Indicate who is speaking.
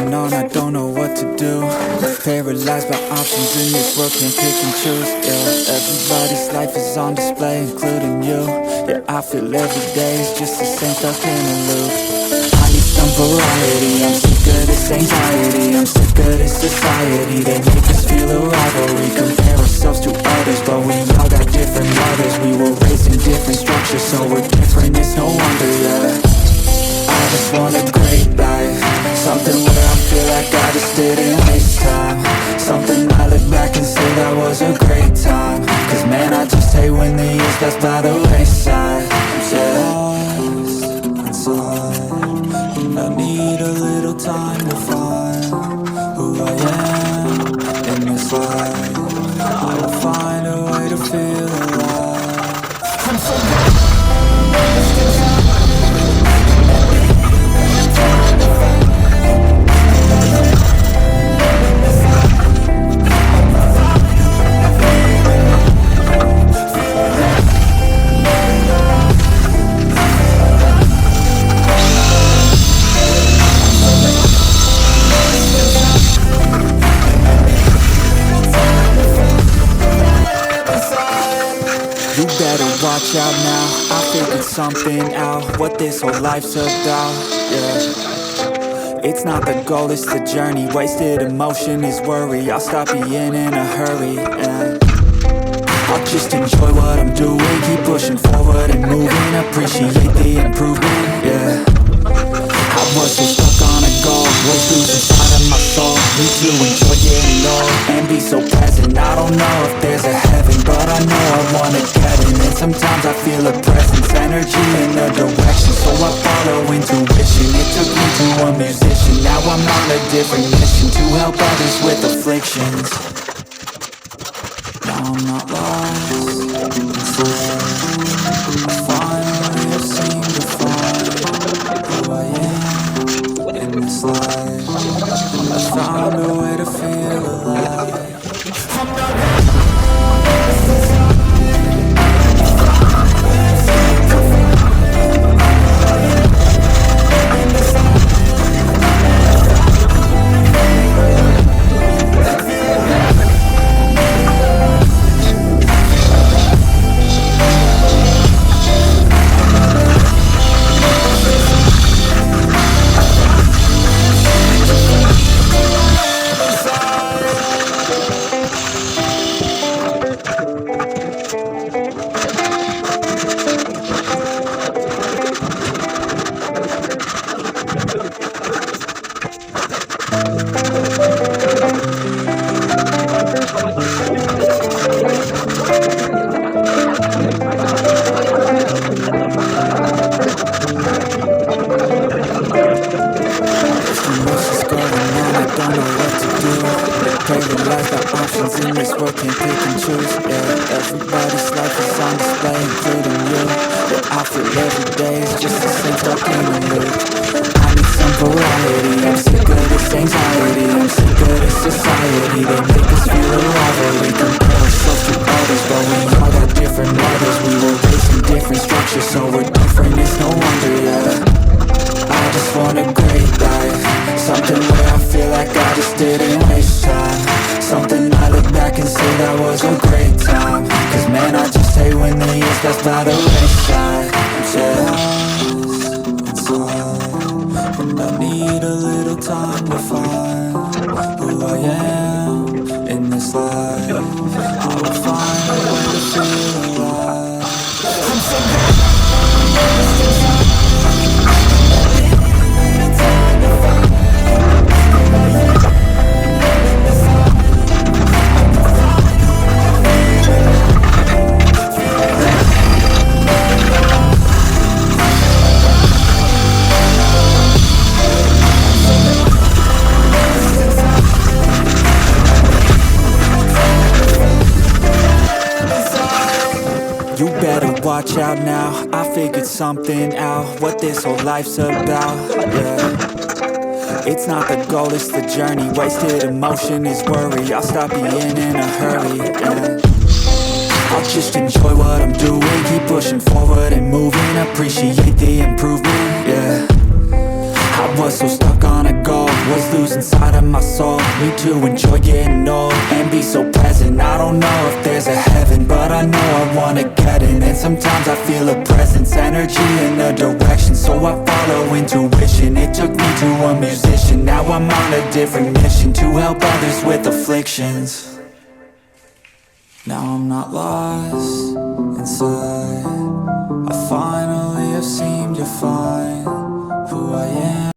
Speaker 1: going on, I don't know what to do. Paralyzed by options in this world, can't pick and choose. Yeah, everybody's life is on display, including you. Yeah, I feel every day is just the same, stuck in a loop. I need some variety, I'm sick of this anxiety. I'm sick of this society, they make us feel a rivalry. Compare ourselves to others, but we all got different mothers. We were raised in different structures, so we're different, it's no wonder, yeah. I just want a great life, something where I feel like I just didn't waste time. Something I look back and say that was a great time. Cause man, I just hate when the years pass by the wayside. Yeah, lost inside, and I need a little time to find who I am in this life. I will find a way to feel alive. I'm so watch out now, I figured something out, what this whole life's about, yeah. It's not the goal, it's the journey, wasted emotion is worry. I'll stop being in a hurry, yeah. I'll just enjoy what I'm doing, keep pushing forward and moving, appreciate the improvement, yeah. I was so stuck on a goal, was losing sight of my soul. Need to enjoy getting old and be so present. I don't know if there's a heaven, but I know I wanna get in. And sometimes I feel a presence, energy in the direction, so I follow intuition. It took me to a musician, now I'm on a different mission, to help others with afflictions. Now I'm not lost inside, I finally have seen to find who I am in this life. I found a way to feel alive. I'm not paralyzed by options in this world, can't pick and choose. Yeah, everybody's life is on display, including you. Yeah, I feel every day is just the same, stuck in a loop. I need some variety, I'm sick of this anxiety. I'm sick of this society, they make us feel a rivalry. Compare ourselves to others, but we all got different mothers. We were raised in different structures, so we're different, it's no wonder, yeah. I just want a great life, something where I feel like I just didn't waste time. Something I look back and say that was a great time. Cause man, I just hate when the years pass by the wayside. Yeah, inside, and I need a little time to find who I am in this life. I will find a way to feel alive. I'm so watch out now, I figured something out, what this whole life's about, yeah. It's not the goal, it's the journey, wasted emotion is worry. I'll stop being in a hurry, yeah. I'll just enjoy what I'm doing, keep pushing forward and moving, appreciate the improvement, yeah. I was so stuck on a goal, was losing sight of my soul. Need to enjoy getting old and be so present. I don't know if there's a heaven, but I know I wanna get in. And sometimes I feel a presence, energy in a direction, so I follow intuition. It took me to a musician, now I'm on a different mission, to help others with afflictions. Now I'm not lost inside, I finally have seemed to find who I am.